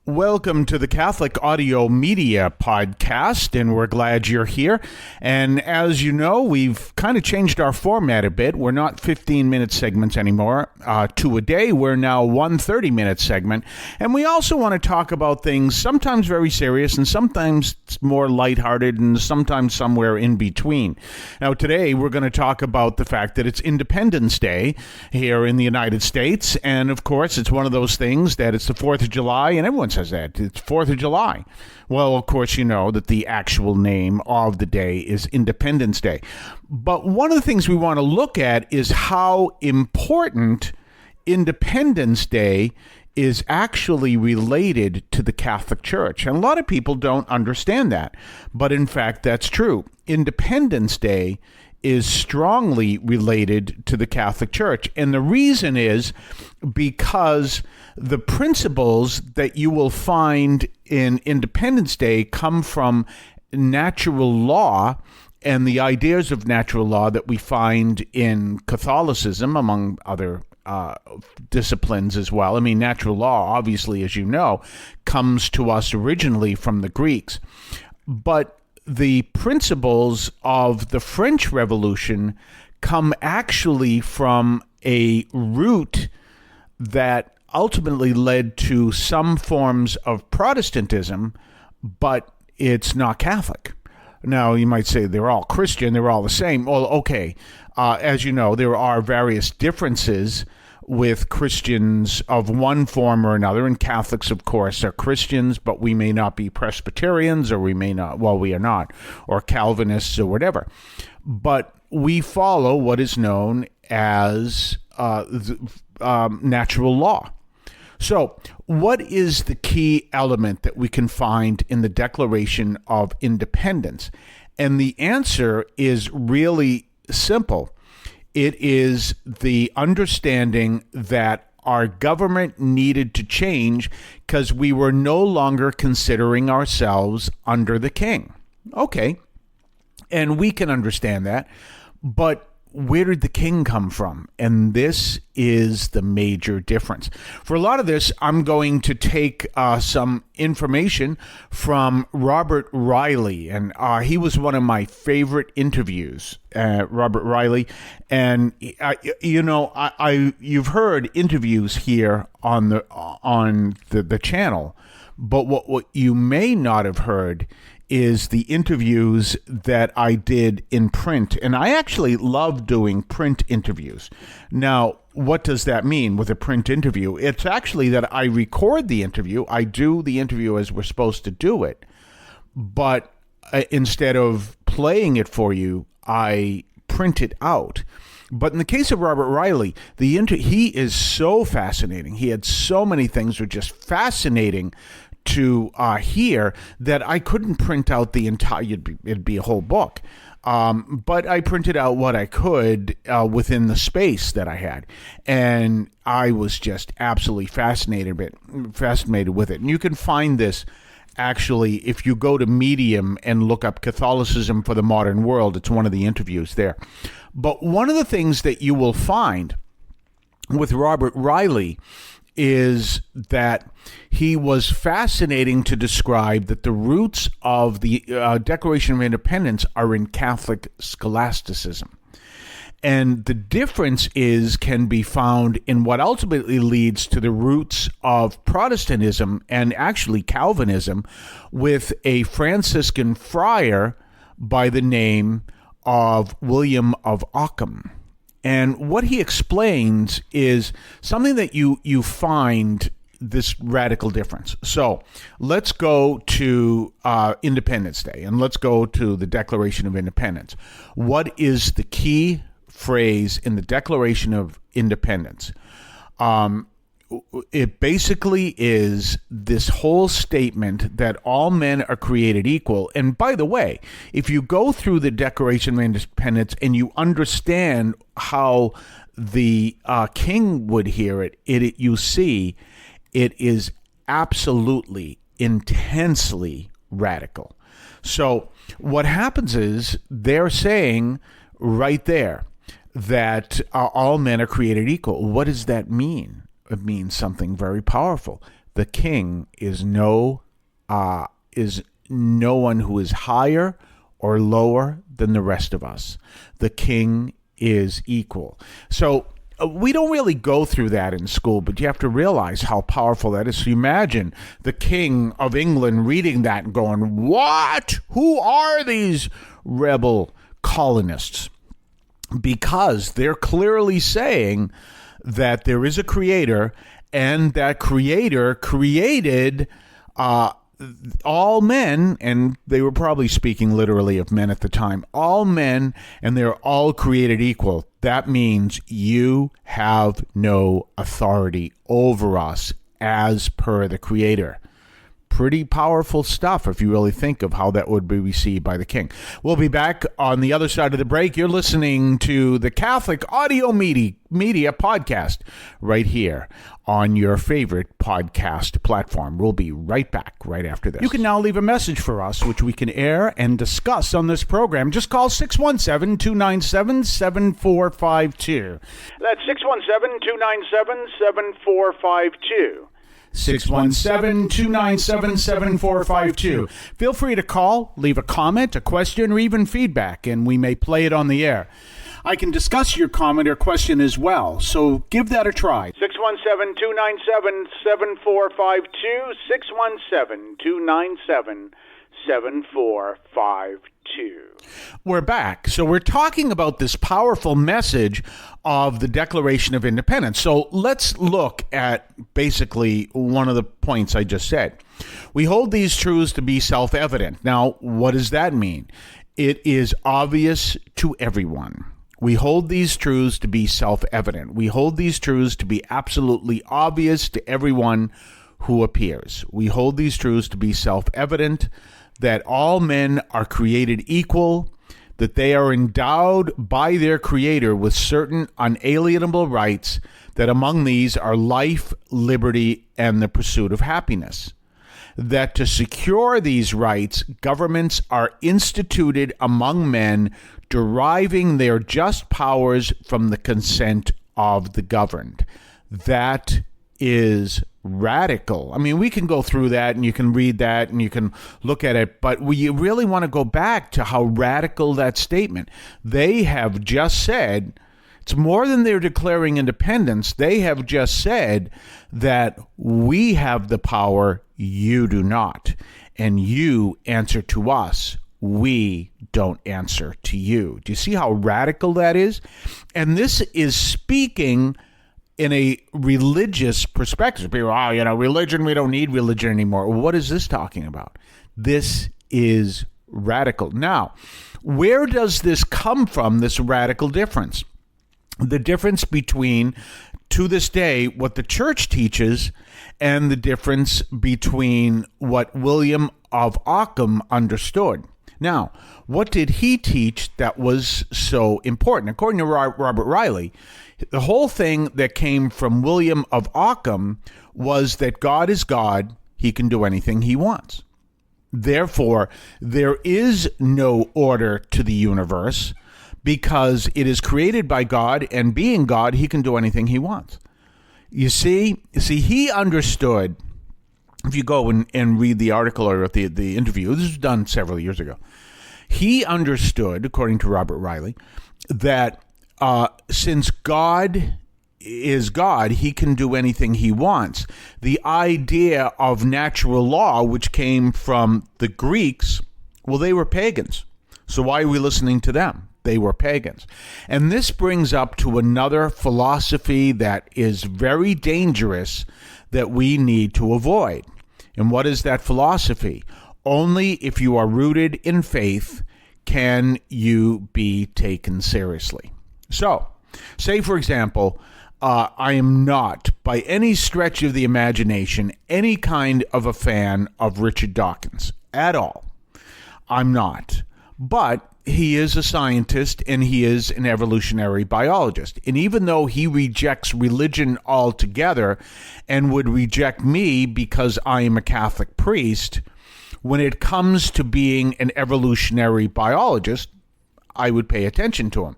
Welcome to the Catholic Audio Media Podcast, and we're glad you're here. And as you know, we've kind of changed our format a bit. We're not 15-minute segments anymore. Two a day, we're now one 30-minute segment. And we also want to talk about things sometimes very serious and sometimes more lighthearted and sometimes somewhere in between. Now, today we're going to talk about the fact that it's Independence Day here in the United States. And, of course, it's one of those things that it's the 4th of July, and everyone says that. It's 4th of July. Well, of course, you know that the actual name of the day is Independence Day. But one of the things we want to look at is how important Independence Day is actually related to the Catholic Church. And a lot of people don't understand that. But in fact, that's true. Independence Day is strongly related to the Catholic Church. And the reason is because the principles that you will find in Independence Day come from natural law and the ideas of natural law that we find in Catholicism, among other disciplines as well. I mean, natural law, obviously, as you know, comes to us originally from the Greeks. But the principles of the French Revolution come actually from a root that ultimately led to some forms of Protestantism, but it's not Catholic. Now, you might say they're all Christian, they're all the same. Well, okay, as you know, there are various differences with Christians of one form or another, and Catholics, of course, are Christians, but we may not be Presbyterians, or we may not, well, we are not, or Calvinists or whatever. But we follow what is known as natural law. So, what is the key element that we can find in the Declaration of Independence? And the answer is really simple. It is the understanding that our government needed to change because we were no longer considering ourselves under the king. Okay, and we can understand that, but where did the king come from? And this is the major difference. For a lot of this, I'm going to take some information from Robert Reilly, and he was one of my favorite interviews, Robert Reilly. And you've heard interviews here on the channel, but what you may not have heard is the interviews that I did in print. And I actually love doing print interviews. Now, what does that mean with a print interview? It's actually that I record the interview. I do the interview as we're supposed to do it. But instead of playing it for you, I print it out. But in the case of Robert Reilly, he is so fascinating. He had so many things that were just fascinating to hear that I couldn't print out the entire, it'd be a whole book. But I printed out what I could within the space that I had. And I was just absolutely fascinated with it. And you can find this actually if you go to Medium and look up Catholicism for the Modern World. It's one of the interviews there. But one of the things that you will find with Robert Reilly is that he was fascinating to describe that the roots of the Declaration of Independence are in Catholic scholasticism. And the difference can be found in what ultimately leads to the roots of Protestantism and actually Calvinism with a Franciscan friar by the name of William of Ockham. And what he explains is something that you find this radical difference. So let's go to Independence Day, and let's go to the Declaration of Independence. What is the key phrase in the Declaration of Independence? It basically is this whole statement that all men are created equal. And by the way, if you go through the Declaration of Independence and you understand how the king would hear it, you see it is absolutely, intensely radical. So what happens is they're saying right there that all men are created equal. What does that mean? It means something very powerful. The king is no one who is higher or lower than the rest of us. The king is equal. So we don't really go through that in school, but you have to realize how powerful that is. So you imagine the king of England reading that and going, what? Who are these rebel colonists? Because they're clearly saying that there is a creator, and that creator created all men, and they were probably speaking literally of men at the time, all men, and they're all created equal. That means you have no authority over us as per the creator. Pretty powerful stuff if you really think of how that would be received by the king. We'll be back on the other side of the break. You're listening to the Catholic Audio Media Podcast right here on your favorite podcast platform. We'll be right back right after this. You can now leave a message for us, which we can air and discuss on this program. Just call 617-297-7452. That's 617-297-7452. 617-297-7452. Feel free to call, leave a comment, a question, or even feedback, and we may play it on the air. I can discuss your comment or question as well, so give that a try. 617-297-7452, 617-297-7452. We're back. So we're talking about this powerful message of the Declaration of Independence. So let's look at basically one of the points I just said. We hold these truths to be self-evident. Now, what does that mean? It is obvious to everyone. We hold these truths to be self-evident. We hold these truths to be absolutely obvious to everyone who appears. We hold these truths to be self-evident, that all men are created equal, that they are endowed by their Creator with certain unalienable rights, that among these are life, liberty, and the pursuit of happiness. That to secure these rights, governments are instituted among men, deriving their just powers from the consent of the governed. That is radical. I mean, we can go through that and you can read that and you can look at it, but we really want to go back to how radical that statement. They have just said, it's more than they're declaring independence. They have just said that we have the power, you do not. And you answer to us. We don't answer to you. Do you see how radical that is? And this is speaking in a religious perspective. People, religion, we don't need religion anymore. What is this talking about? This is radical. Now, where does this come from, this radical difference? The difference between, to this day, what the church teaches and the difference between what William of Ockham understood. Now, what did he teach that was so important? According to Robert Reilly, the whole thing that came from William of Ockham was that God is God. He can do anything he wants. Therefore, there is no order to the universe because it is created by God, and being God, he can do anything he wants. You see, he understood. If you go and read the article or the interview, this was done several years ago. He understood, according to Robert Reilly, that since God is God, he can do anything he wants. The idea of natural law, which came from the Greeks, well, they were pagans. So why are we listening to them? They were pagans. And this brings up to another philosophy that is very dangerous that we need to avoid. And what is that philosophy? Only if you are rooted in faith can you be taken seriously. So, say, for example, I am not, by any stretch of the imagination, any kind of a fan of Richard Dawkins at all. I'm not. But he is a scientist and he is an evolutionary biologist. And even though he rejects religion altogether and would reject me because I am a Catholic priest, when it comes to being an evolutionary biologist, I would pay attention to him.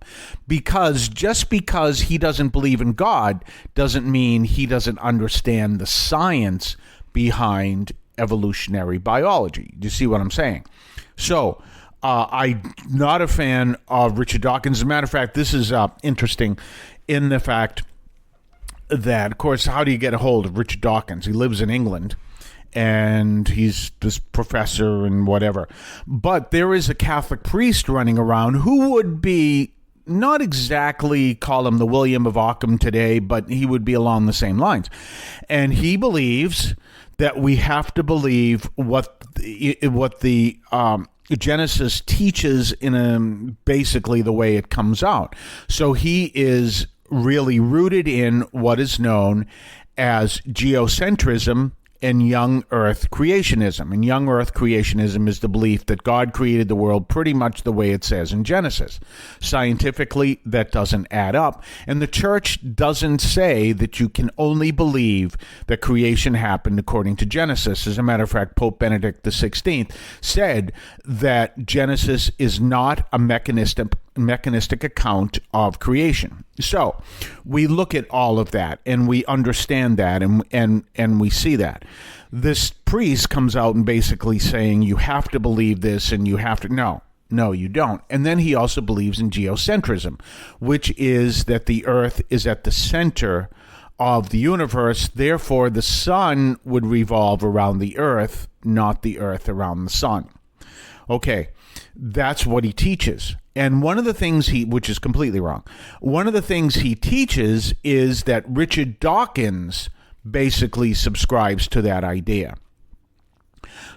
Because just because he doesn't believe in God doesn't mean he doesn't understand the science behind evolutionary biology. Do you see what I'm saying? So I'm not a fan of Richard Dawkins. As a matter of fact, this is interesting in the fact that, of course, how do you get a hold of Richard Dawkins? He lives in England, and he's this professor and whatever. But there is a Catholic priest running around who would be, not exactly call him the William of Ockham today, but he would be along the same lines. And he believes that we have to believe what the Genesis teaches in basically the way it comes out. So he is really rooted in what is known as geocentrism and young earth creationism. And young earth creationism is the belief that God created the world pretty much the way it says in Genesis. Scientifically, that doesn't add up. And the church doesn't say that you can only believe that creation happened according to Genesis. As a matter of fact, Pope Benedict XVI said that Genesis is not a mechanistic account of creation. So we look at all of that and we understand that and we see that. This priest comes out and basically saying you have to believe this and you have to no, you don't. And then he also believes in geocentrism, which is that the earth is at the center of the universe. Therefore, the sun would revolve around the earth, not the earth around the sun. Okay, that's what he teaches. And one of the things which is completely wrong, one of the things he teaches is that Richard Dawkins basically subscribes to that idea.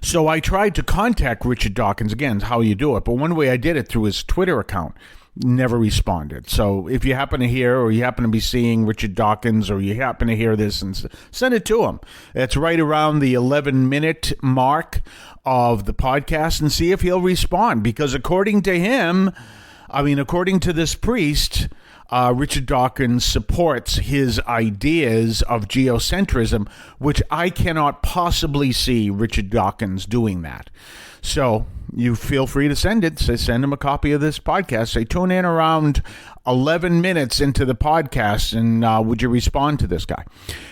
So I tried to contact Richard Dawkins, again, how you do it, but one way I did it through his Twitter account, never responded. So if you happen to hear or you happen to be seeing Richard Dawkins or you happen to hear this, and send it to him. It's right around the 11-minute mark of the podcast and see if he'll respond. Because according to him, according to this priest, Richard Dawkins supports his ideas of geocentrism, which I cannot possibly see Richard Dawkins doing that. So you feel free to send it. Say, send him a copy of this podcast. Say, tune in around 11 minutes into the podcast, and would you respond to this guy?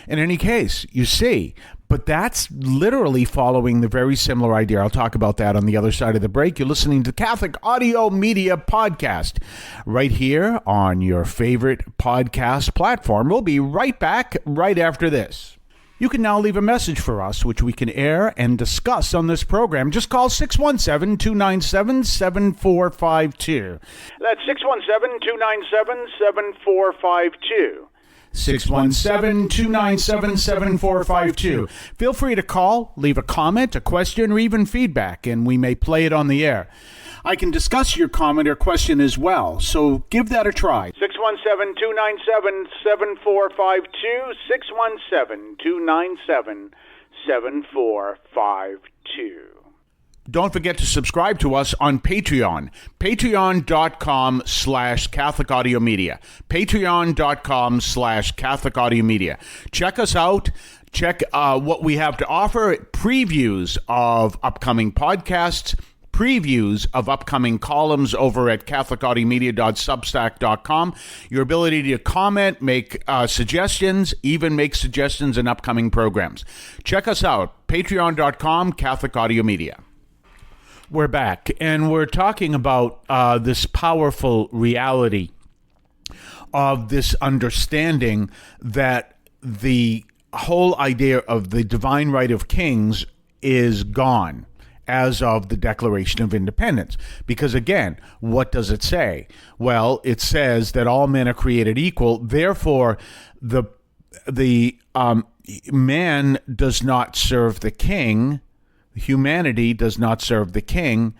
In any case, you see, but that's literally following the very similar idea. I'll talk about that on the other side of the break. You're listening to Catholic Audio Media Podcast right here on your favorite podcast platform. We'll be right back right after this. You can now leave a message for us, which we can air and discuss on this program. Just call 617-297-7452. That's 617-297-7452. 617-297-7452. Feel free to call, leave a comment, a question, or even feedback, and we may play it on the air. I can discuss your comment or question as well, so give that a try. 617-297-7452, 617-297-7452. Don't forget to subscribe to us on Patreon. Patreon.com/Catholic Audio Media. Patreon.com/Catholic Audio Media. Check us out. Check what we have to offer. Previews of upcoming podcasts. Previews of upcoming columns over at catholicaudiomedia.substack.com. Your ability to comment, make suggestions, even make suggestions in upcoming programs. Check us out. Patreon.com, Catholic Audio Media. We're back, and we're talking about this powerful reality of this understanding that the whole idea of the divine right of kings is gone as of the Declaration of Independence. Because again, what does it say? Well, it says that all men are created equal. Therefore, the man does not serve the king. Humanity does not serve the king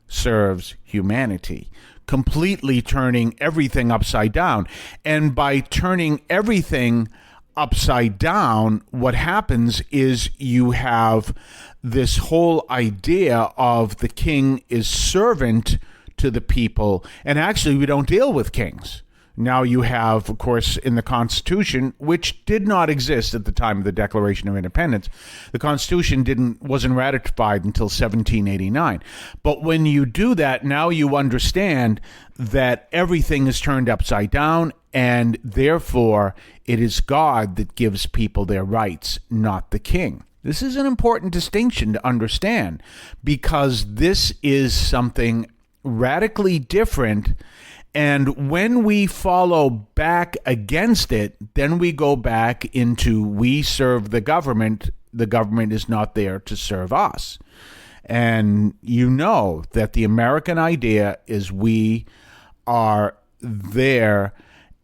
serves humanity, completely turning everything upside down. And by turning everything upside down, what happens is you have this whole idea of the king is servant to the people. And actually, we don't deal with kings. Now you have, of course, in the Constitution, which did not exist at the time of the Declaration of Independence. The Constitution wasn't ratified until 1789. But when you do that, now you understand that everything is turned upside down, and therefore it is God that gives people their rights, not the king. This is an important distinction to understand, because this is something radically different. And when we follow back against it, then we go back into we serve the government. The government is not there to serve us. And you know that the American idea is we are there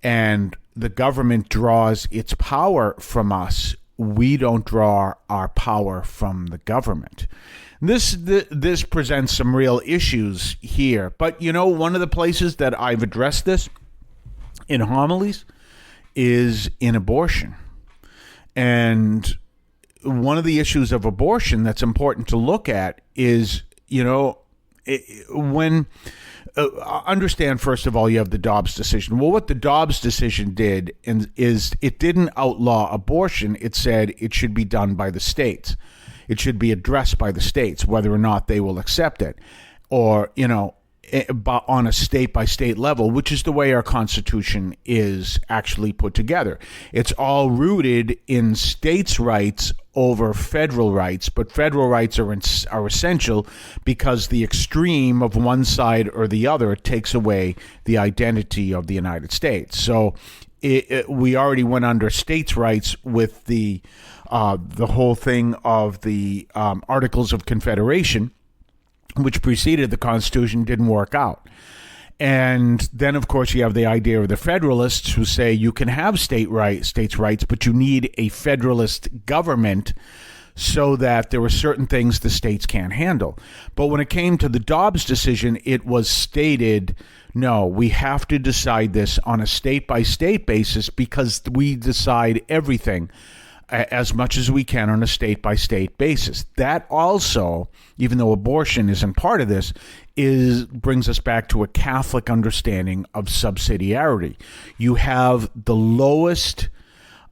and the government draws its power from us. We don't draw our power from the government. This presents some real issues here. But, one of the places that I've addressed this in homilies is in abortion. And one of the issues of abortion that's important to look at is, understand, first of all, you have the Dobbs decision. Well, what the Dobbs decision did is it didn't outlaw abortion. It said it should be done by the states. It should be addressed by the states, whether or not they will accept it, or, on a state-by-state level, which is the way our Constitution is actually put together. It's all rooted in states' rights over federal rights, but federal rights are essential because the extreme of one side or the other takes away the identity of the United States. So we already went under states' rights with the whole thing of the Articles of Confederation, which preceded the Constitution, didn't work out. And then, of course, you have the idea of the Federalists who say you can have states' rights, but you need a Federalist government so that there were certain things the states can't handle. But when it came to the Dobbs decision, it was stated, no, we have to decide this on a state-by-state basis because we decide everything as much as we can on a state-by-state basis. That also, even though abortion isn't part of this, brings us back to a Catholic understanding of subsidiarity. You have the lowest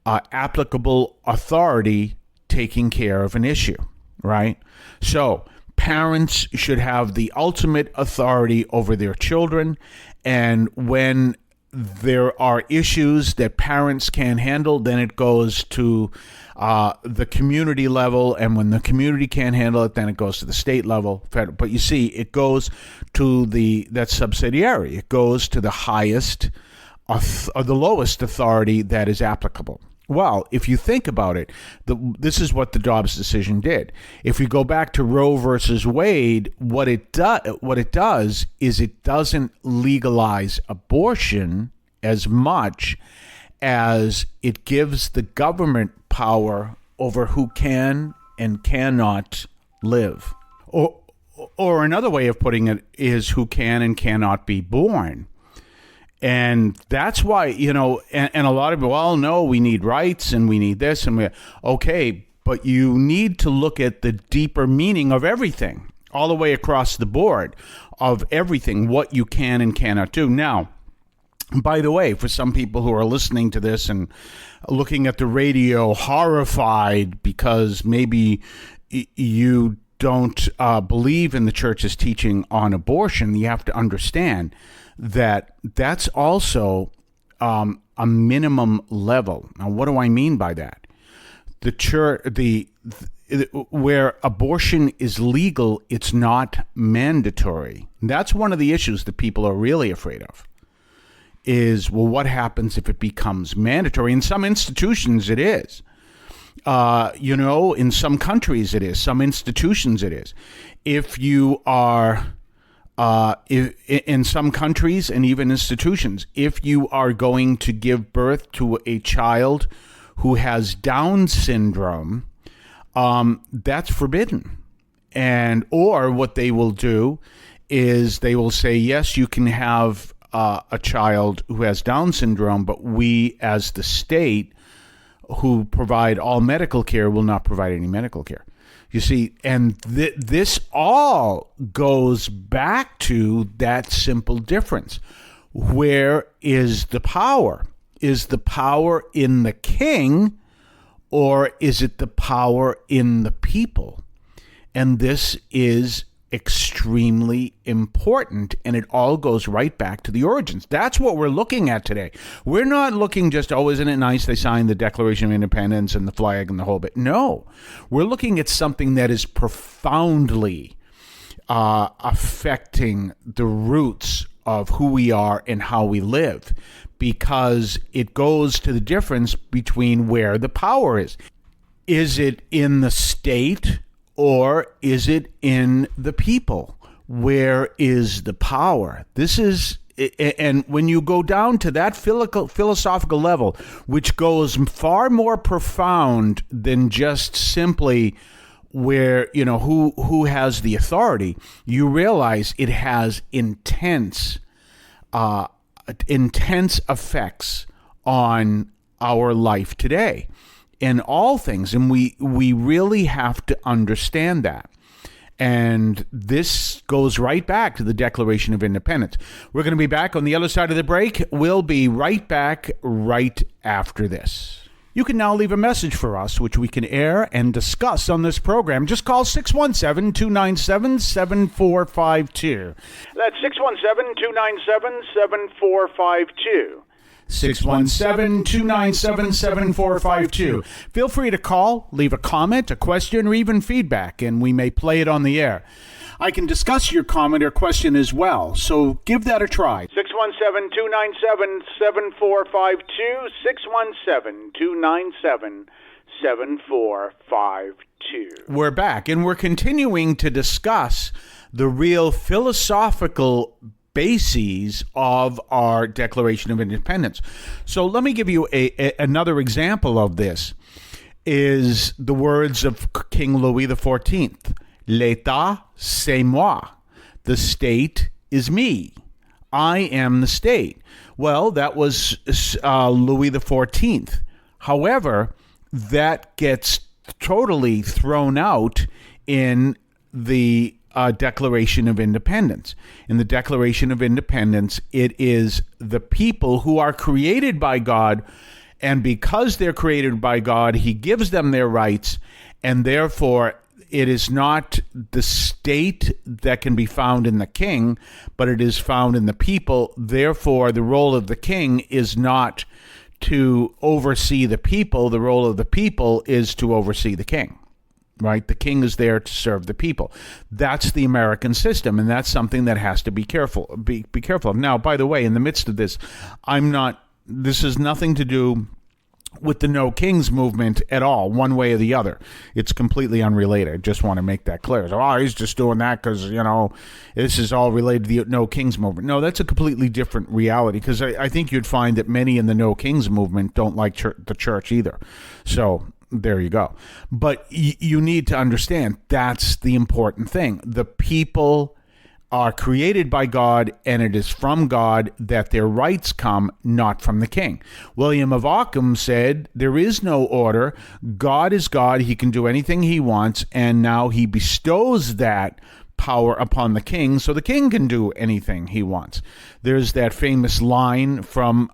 applicable authority taking care of an issue, right? So parents should have the ultimate authority over their children, and when there are issues that parents can't handle, then it goes to the community level, and when the community can't handle it, then it goes to the state level. But you see, it goes to that's subsidiary. It goes to the highest or the lowest authority that is applicable. Well, if you think about it, this is what the Dobbs decision did. If we go back to Roe versus Wade, what it does is it doesn't legalize abortion as much as it gives the government power over who can and cannot live. Or another way of putting it is who can and cannot be born. And that's why, and a lot of people, well, no, we need rights and we need this and okay, but you need to look at the deeper meaning of everything, all the way across the board of everything, what you can and cannot do. Now, by the way, for some people who are listening to this and looking at the radio horrified because maybe you don't believe in the church's teaching on abortion, you have to understand that that's also a minimum level. Now, what do I mean by that? The church, where abortion is legal, it's not mandatory. That's one of the issues that people are really afraid of. Is, well, what happens if it becomes mandatory? In some institutions, it is. In some countries, it is. Some institutions, it is. If you are in some countries and even institutions, if you are going to give birth to a child who has Down syndrome, that's forbidden. Or what they will do is they will say, yes, you can have a child who has Down syndrome, but we as the state who provide all medical care will not provide any medical care. You see, and this all goes back to that simple difference. Where is the power? Is the power in the king, or is it the power in the people? And this is extremely important, and it all goes right back to the origins. That's what we're looking at today. We're not looking just, oh, isn't it nice they signed the Declaration of Independence and the flag and the whole bit. No, we're looking at something that is profoundly affecting the roots of who we are and how we live, because it goes to the difference between where the power is. Is it in the state, or is it in the people? Where is the power? This is, and when you go down to that philosophical level, which goes far more profound than just simply where, who has the authority, you realize it has intense effects on our life today in all things. And we really have to understand that. And this goes right back to the Declaration of Independence. We're going to be back on the other side of the break. We'll be right back right after this. You can now leave a message for us, which we can air and discuss on this program. Just call 617-297-7452. That's 617-297-7452. 617-297-7452. Feel free to call, leave a comment, a question, or even feedback, and we may play it on the air. I can discuss your comment or question as well, so give that a try. 617-297-7452, 617-297-7452. We're back, and we're continuing to discuss the real philosophical bases of our Declaration of Independence. So let me give you another example of this, is the words of King Louis XIV. L'État, c'est moi. The state is me. I am the state. Well, that was Louis XIV. However, that gets totally thrown out in the Declaration of Independence. In the Declaration of Independence, it is the people who are created by God, and because they're created by God, he gives them their rights, and therefore it is not the state that can be found in the king, but it is found in the people. Therefore, the role of the king is not to oversee the people. The role of the people is to oversee the king, right? The king is there to serve the people. That's the American system, and that's something that has to be careful of. Now, by the way, in the midst of this, this has nothing to do with the No Kings movement at all, one way or the other. It's completely unrelated. Just want to make that clear. So, he's just doing that because, this is all related to the No Kings movement. No, that's a completely different reality, because I think you'd find that many in the No Kings movement don't like the church either. So there you go. But you need to understand that's the important thing. The people are created by God, and it is from God that their rights come, not from the king. William of Ockham said, there is no order. God is God. He can do anything he wants, and now he bestows that power upon the king, so the king can do anything he wants. There's that famous line from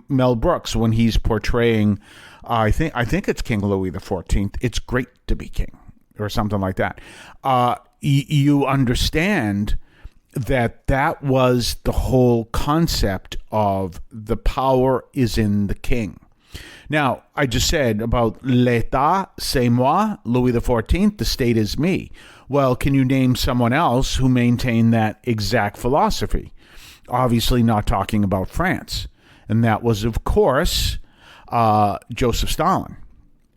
Mel Brooks when he's portraying, I think it's King Louis XIV, it's great to be king, or something like that. You understand that was the whole concept of the power is in the king. Now, I just said about l'État, c'est moi, Louis XIV, the state is me. Well, can you name someone else who maintained that exact philosophy? Obviously not talking about France. And that was, of course, Joseph Stalin.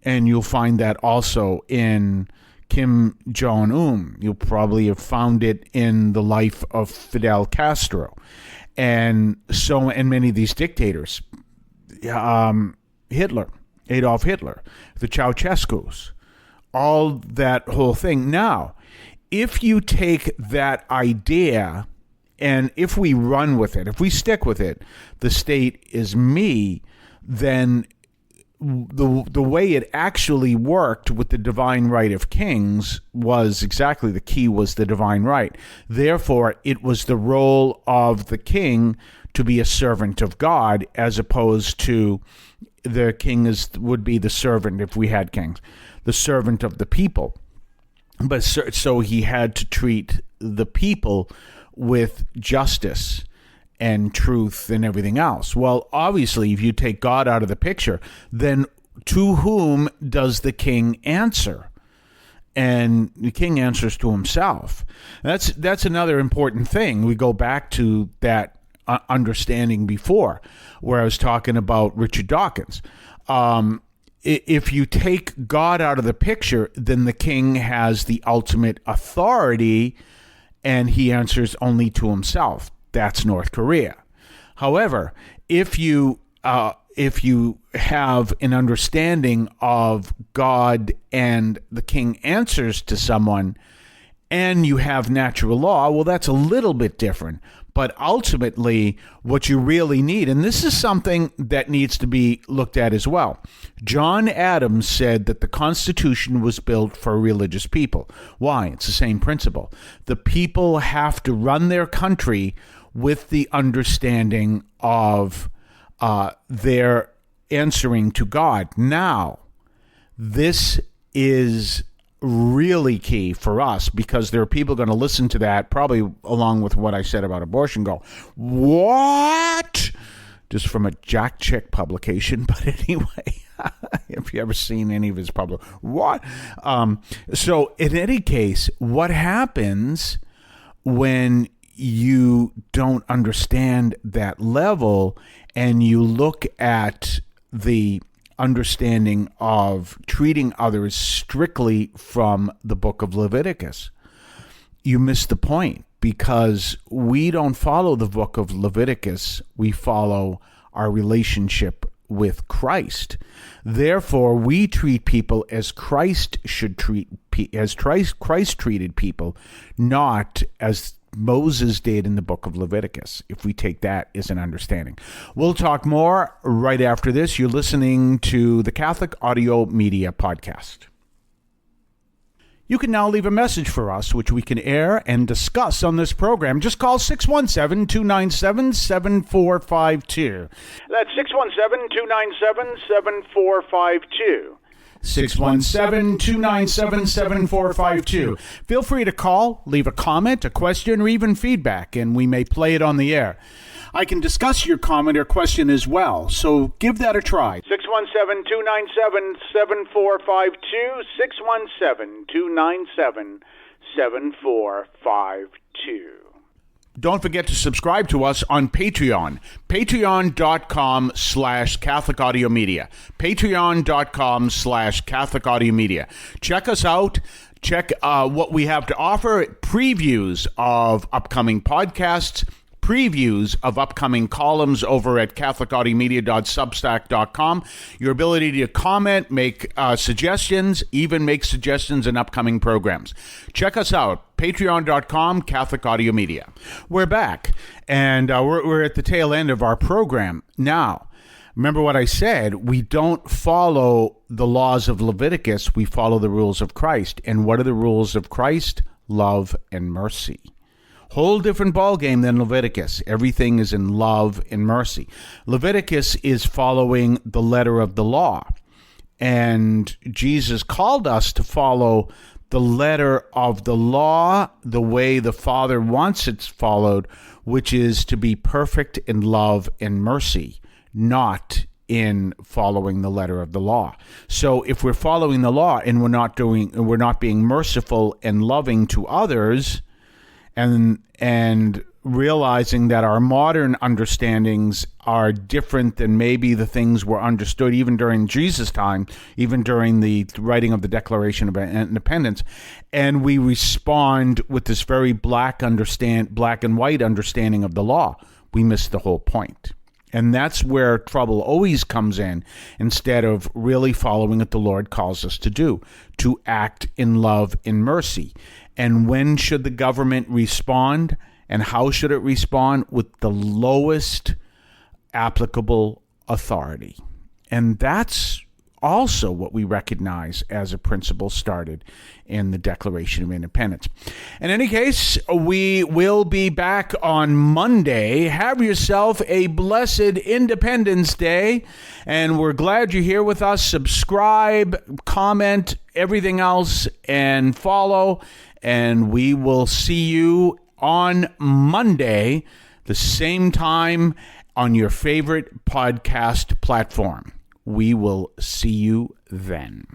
And you'll find that also in Kim Jong-un. You'll probably have found it in the life of Fidel Castro. And many of these dictators. Hitler, Adolf Hitler, the Ceausescus, all that whole thing. Now, if you take that idea and if we run with it, if we stick with it, the state is me, then the way it actually worked with the divine right of kings was exactly the key was the divine right. Therefore, it was the role of the king to be a servant of God, as opposed to the king would be the servant if we had kings, the servant of the people. But so he had to treat the people with justice and truth and everything else. Well, obviously, if you take God out of the picture, then to whom does the king answer? And the king answers to himself. That's another important thing. We go back to that understanding before, where I was talking about Richard Dawkins. If you take God out of the picture, then the king has the ultimate authority, and he answers only to himself. That's North Korea. However, if you have an understanding of God and the king answers to someone, and you have natural law, well, that's a little bit different. But ultimately, what you really need, and this is something that needs to be looked at as well. John Adams said that the Constitution was built for religious people. Why? It's the same principle. The people have to run their country with the understanding of their answering to God. Now, this is really key for us, because there are people going to listen to that, probably along with what I said about abortion, go, what? Just from a Jack Chick publication. But anyway, if you ever seen any of his public, what? So in any case, what happens when you don't understand that level and you look at the understanding of treating others strictly from the book of Leviticus? You miss the point, because we don't follow the book of Leviticus. We follow our relationship with Christ. Therefore, we treat people as Christ should treat, as Christ treated people, not as Moses did in the book of Leviticus, if we take that as an understanding. We'll talk more right after this. You're listening to the Catholic Audio Media Podcast. You can now leave a message for us, which we can air and discuss on this program. Just call 617-297-7452. That's 617-297-7452. 617-297-7452. Feel free to call, leave a comment, a question, or even feedback, and we may play it on the air. I can discuss your comment or question as well, so give that a try. 617-297-7452, 617-297-7452. Don't forget to subscribe to us on Patreon. Patreon.com/Catholic Audio Media. Patreon.com/Catholic Audio Media. Check us out. Check what we have to offer. Previews of upcoming podcasts. Previews of upcoming columns over at catholicaudiomedia.substack.com. Your ability to comment, make suggestions, even make suggestions in upcoming programs. Check us out, patreon.com, Catholic Audio Media. We're back, and we're at the tail end of our program. Now, remember what I said, we don't follow the laws of Leviticus, we follow the rules of Christ. And what are the rules of Christ? Love and mercy. Whole different ballgame than Leviticus. Everything is in love and mercy. Leviticus is following the letter of the law. And Jesus called us to follow the letter of the law the way the Father wants it followed, which is to be perfect in love and mercy, not in following the letter of the law. So if we're following the law and we're not being merciful and loving to others, and realizing that our modern understandings are different than maybe the things were understood even during Jesus' time, even during the writing of the Declaration of Independence, and we respond with this very black and white understanding of the law, we miss the whole point. And that's where trouble always comes in, instead of really following what the Lord calls us to do, to act in love and mercy. And when should the government respond? And how should it respond? With the lowest applicable authority. And that's also what we recognize as a principle started in the Declaration of Independence. In any case, we will be back on Monday. Have yourself a blessed Independence Day, and we're glad you're here with us. Subscribe, comment, everything else, and follow, and we will see you on Monday, the same time on your favorite podcast platform. We will see you then.